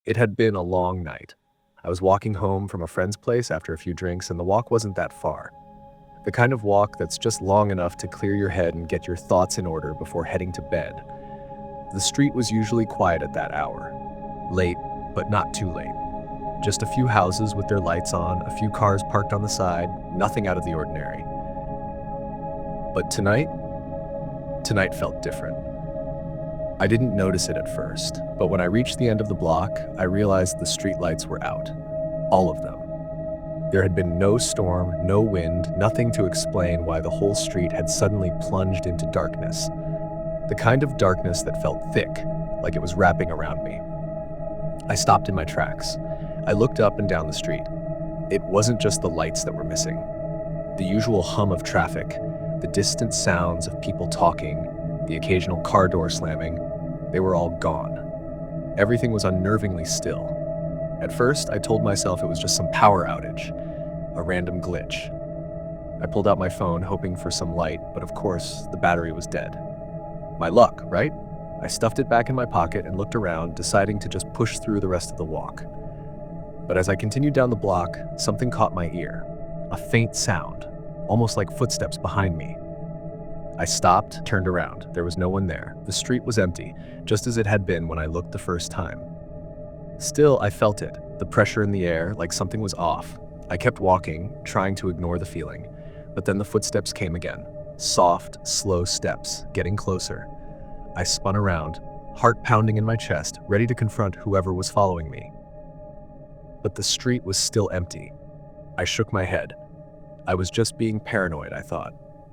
It had been a long night. I was walking home from a friend's place after a few drinks, and the walk wasn't that far. The kind of walk that's just long enough to clear your head and get your thoughts in order before heading to bed. The street was usually quiet at that hour. Late, but not too late. Just a few houses with their lights on, a few cars parked on the side, nothing out of the ordinary. But tonight felt different. I didn't notice it at first, but when I reached the end of the block, I realized the streetlights were out. All of them. There had been no storm, no wind, nothing to explain why the whole street had suddenly plunged into darkness. The kind of darkness that felt thick, like it was wrapping around me. I stopped in my tracks. I looked up and down the street. It wasn't just the lights that were missing. The usual hum of traffic, the distant sounds of people talking, the occasional car door slamming, they were all gone. Everything was unnervingly still. At first, I told myself it was just some power outage, a random glitch. I pulled out my phone, hoping for some light, but of course, the battery was dead. My luck, right? I stuffed it back in my pocket and looked around, deciding to just push through the rest of the walk. But as I continued down the block, something caught my ear. A faint sound, almost like footsteps behind me. I stopped, turned around. There was no one there. The street was empty, just as it had been when I looked the first time. Still, I felt it, the pressure in the air, like something was off. I kept walking, trying to ignore the feeling, but then the footsteps came again. Soft, slow steps, getting closer. I spun around, heart pounding in my chest, ready to confront whoever was following me. But the street was still empty. I shook my head. I was just being paranoid, I thought.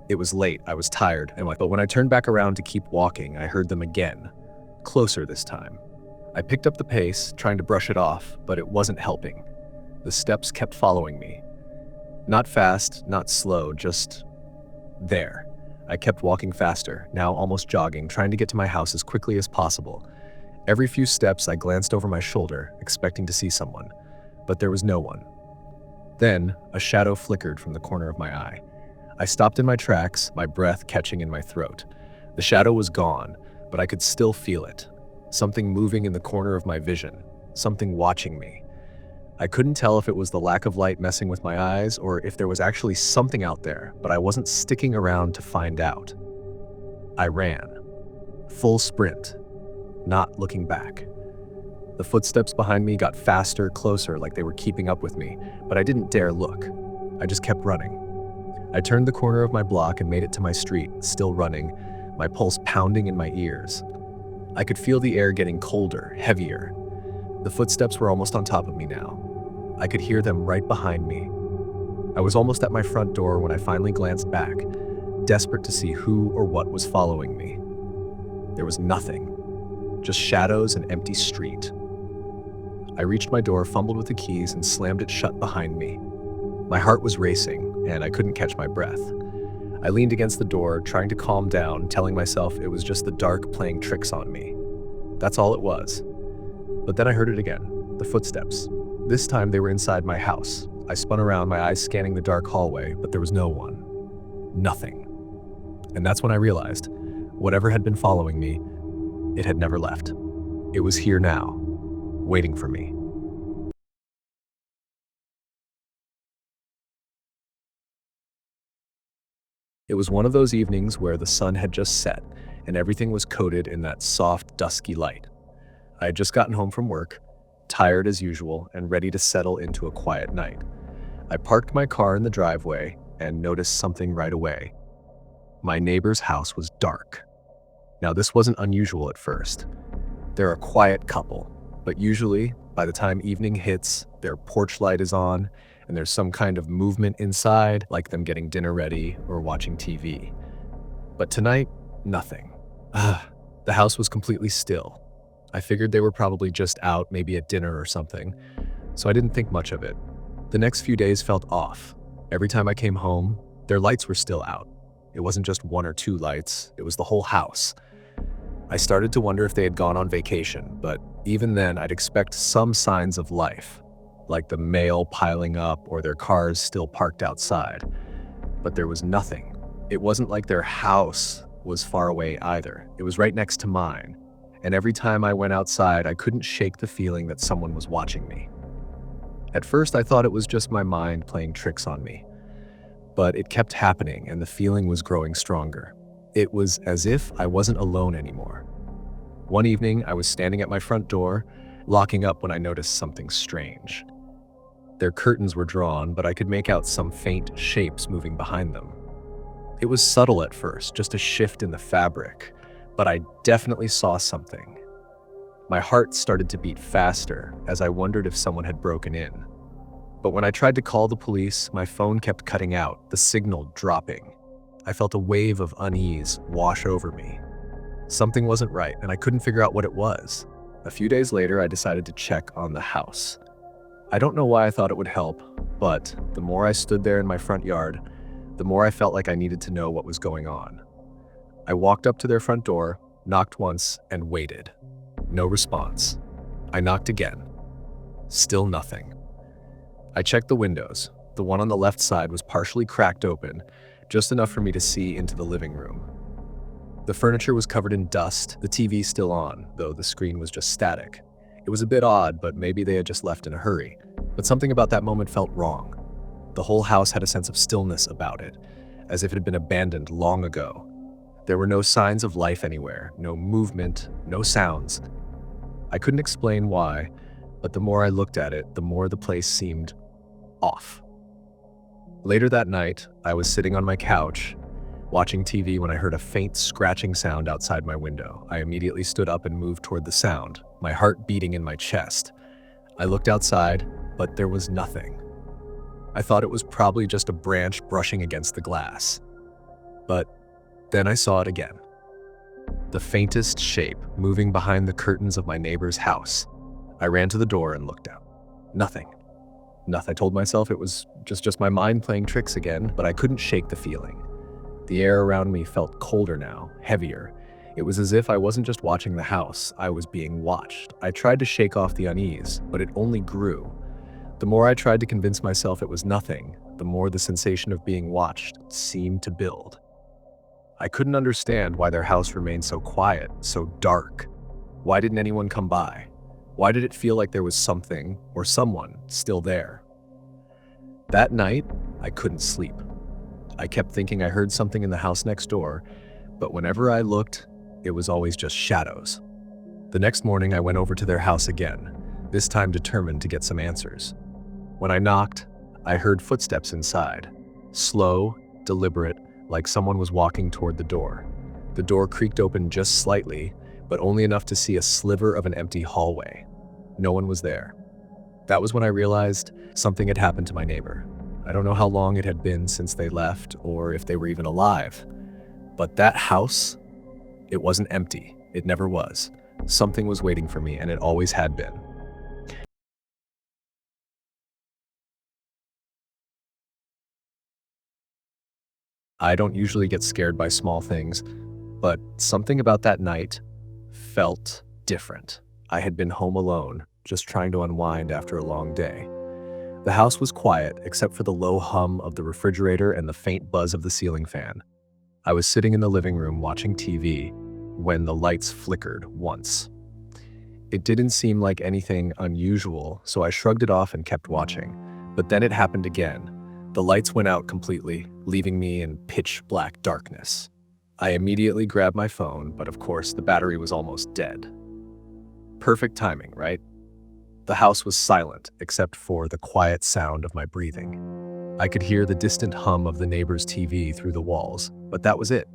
It was late, I was tired, but when I turned back around to keep walking, I heard them again. Closer this time. I picked up the pace, trying to brush it off, but it wasn't helping. The steps kept following me. Not fast, not slow, just there. I kept walking faster, now almost jogging, trying to get to my house as quickly as possible. Every few steps, I glanced over my shoulder, expecting to see someone, but there was no one. Then, a shadow flickered from the corner of my eye. I stopped in my tracks, my breath catching in my throat. The shadow was gone, but I could still feel it. Something moving in the corner of my vision, something watching me. I couldn't tell if it was the lack of light messing with my eyes or if there was actually something out there, but I wasn't sticking around to find out. I ran. Full sprint, not looking back. The footsteps behind me got faster, closer, like they were keeping up with me, but I didn't dare look. I just kept running. I turned the corner of my block and made it to my street, still running, my pulse pounding in my ears. I could feel the air getting colder, heavier. The footsteps were almost on top of me now. I could hear them right behind me. I was almost at my front door when I finally glanced back, desperate to see who or what was following me. There was nothing, just shadows and empty street. I reached my door, fumbled with the keys, and slammed it shut behind me. My heart was racing, and I couldn't catch my breath. I leaned against the door, trying to calm down, telling myself it was just the dark playing tricks on me. That's all it was. But then I heard it again, the footsteps. This time they were inside my house. I spun around, my eyes scanning the dark hallway, but there was no one. Nothing. And that's when I realized, whatever had been following me, it had never left. It was here now, waiting for me. It was one of those evenings where the sun had just set and everything was coated in that soft, dusky light. I had just gotten home from work, tired as usual and ready to settle into a quiet night. I parked my car in the driveway and noticed something right away. My neighbor's house was dark. Now, this wasn't unusual at first. They're a quiet couple, but usually, by the time evening hits, their porch light is on and there's some kind of movement inside, like them getting dinner ready or watching TV. But tonight, nothing. The house was completely still. I figured they were probably just out, maybe at dinner or something, so I didn't think much of it. The next few days felt off. Every time I came home, their lights were still out. It wasn't just one or two lights, it was the whole house. I started to wonder if they had gone on vacation, but even then I'd expect some signs of life, like the mail piling up or their cars still parked outside. But there was nothing. It wasn't like their house was far away either. It was right next to mine, and every time I went outside, I couldn't shake the feeling that someone was watching me. At first, I thought it was just my mind playing tricks on me, but it kept happening and the feeling was growing stronger. It was as if I wasn't alone anymore. One evening, I was standing at my front door, locking up when I noticed something strange. Their curtains were drawn, but I could make out some faint shapes moving behind them. It was subtle at first, just a shift in the fabric, but I definitely saw something. My heart started to beat faster as I wondered if someone had broken in. But when I tried to call the police, my phone kept cutting out, the signal dropping. I felt a wave of unease wash over me. Something wasn't right, and I couldn't figure out what it was. A few days later, I decided to check on the house. I don't know why I thought it would help, but the more I stood there in my front yard, the more I felt like I needed to know what was going on. I walked up to their front door, knocked once, and waited. No response. I knocked again. Still nothing. I checked the windows. The one on the left side was partially cracked open, just enough for me to see into the living room. The furniture was covered in dust, the TV still on, though the screen was just static. It was a bit odd, but maybe they had just left in a hurry. But something about that moment felt wrong. The whole house had a sense of stillness about it, as if it had been abandoned long ago. There were no signs of life anywhere, no movement, no sounds. I couldn't explain why, but the more I looked at it, the more the place seemed off. Later that night, I was sitting on my couch, watching TV when I heard a faint scratching sound outside my window. I immediately stood up and moved toward the sound, my heart beating in my chest. I looked outside, but there was nothing. I thought it was probably just a branch brushing against the glass. But then I saw it again. The faintest shape moving behind the curtains of my neighbor's house. I ran to the door and looked out. Nothing. I told myself it was just my mind playing tricks again, but I couldn't shake the feeling. The air around me felt colder now, heavier. It was as if I wasn't just watching the house, I was being watched. I tried to shake off the unease, but it only grew. The more I tried to convince myself it was nothing, the more the sensation of being watched seemed to build. I couldn't understand why their house remained so quiet, so dark. Why didn't anyone come by? Why did it feel like there was something or someone still there? That night, I couldn't sleep. I kept thinking I heard something in the house next door, but whenever I looked, it was always just shadows. The next morning, I went over to their house again, this time determined to get some answers. When I knocked, I heard footsteps inside, slow, deliberate, like someone was walking toward the door. The door creaked open just slightly, but only enough to see a sliver of an empty hallway. No one was there. That was when I realized something had happened to my neighbor. I don't know how long it had been since they left or if they were even alive. But that house, it wasn't empty. It never was. Something was waiting for me, and it always had been. I don't usually get scared by small things, but something about that night felt different. I had been home alone, just trying to unwind after a long day. The house was quiet, except for the low hum of the refrigerator and the faint buzz of the ceiling fan. I was sitting in the living room watching TV when the lights flickered once. It didn't seem like anything unusual, so I shrugged it off and kept watching. But then it happened again. The lights went out completely, leaving me in pitch black darkness. I immediately grabbed my phone, but of course the battery was almost dead. Perfect timing, right? The house was silent, except for the quiet sound of my breathing. I could hear the distant hum of the neighbor's TV through the walls, but that was it.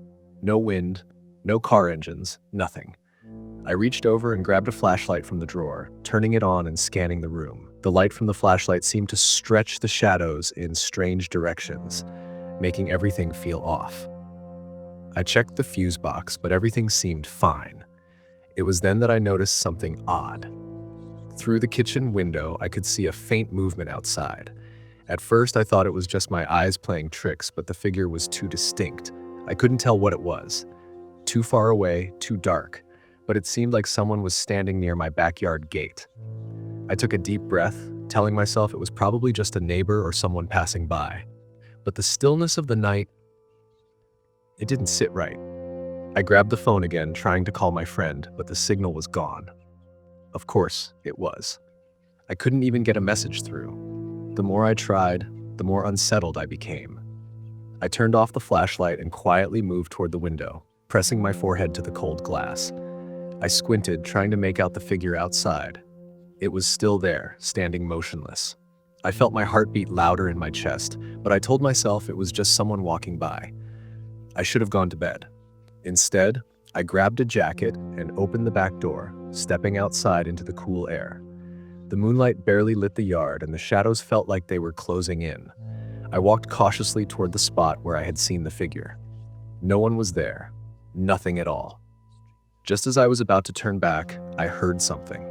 No wind, no car engines, nothing. I reached over and grabbed a flashlight from the drawer, turning it on and scanning the room. The light from the flashlight seemed to stretch the shadows in strange directions, making everything feel off. I checked the fuse box, but everything seemed fine. It was then that I noticed something odd. Through the kitchen window, I could see a faint movement outside. At first, I thought it was just my eyes playing tricks, but the figure was too distinct. I couldn't tell what it was. Too far away, too dark, but it seemed like someone was standing near my backyard gate. I took a deep breath, telling myself it was probably just a neighbor or someone passing by. But the stillness of the night, it didn't sit right. I grabbed the phone again, trying to call my friend, but the signal was gone. Of course, it was. I couldn't even get a message through. The more I tried, the more unsettled I became. I turned off the flashlight and quietly moved toward the window, pressing my forehead to the cold glass. I squinted, trying to make out the figure outside. It was still there, standing motionless. I felt my heart beat louder in my chest, but I told myself it was just someone walking by. I should have gone to bed. Instead, I grabbed a jacket and opened the back door, stepping outside into the cool air. The moonlight barely lit the yard, and the shadows felt like they were closing in. I walked cautiously toward the spot where I had seen the figure. No one was there. Nothing at all. Just as I was about to turn back, I heard something.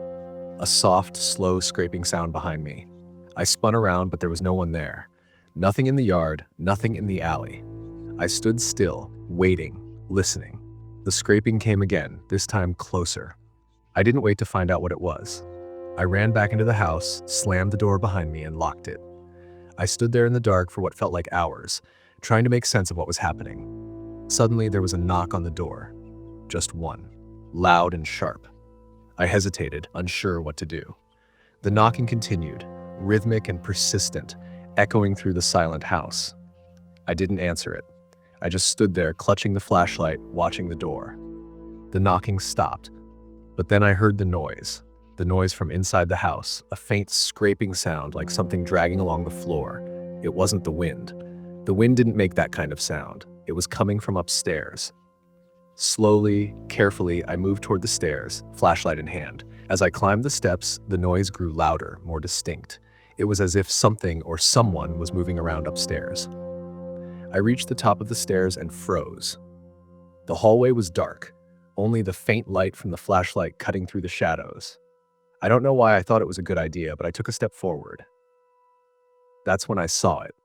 A soft, slow scraping sound behind me. I spun around, but there was no one there. Nothing in the yard, nothing in the alley. I stood still, waiting, listening. The scraping came again, this time closer. I didn't wait to find out what it was. I ran back into the house, slammed the door behind me, and locked it. I stood there in the dark for what felt like hours, trying to make sense of what was happening. Suddenly, there was a knock on the door. Just one. Loud and sharp. I hesitated, unsure what to do. The knocking continued, rhythmic and persistent, echoing through the silent house. I didn't answer it. I just stood there, clutching the flashlight, watching the door. The knocking stopped, but then I heard the noise from inside the house, a faint scraping sound like something dragging along the floor. It wasn't the wind. The wind didn't make that kind of sound. It was coming from upstairs. Slowly, carefully, I moved toward the stairs, flashlight in hand. As I climbed the steps, the noise grew louder, more distinct. It was as if something or someone was moving around upstairs. I reached the top of the stairs and froze. The hallway was dark, only the faint light from the flashlight cutting through the shadows. I don't know why I thought it was a good idea, but I took a step forward. That's when I saw it.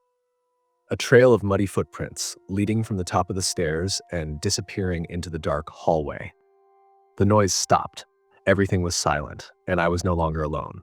A trail of muddy footprints leading from the top of the stairs and disappearing into the dark hallway. The noise stopped. Everything was silent, and I was no longer alone.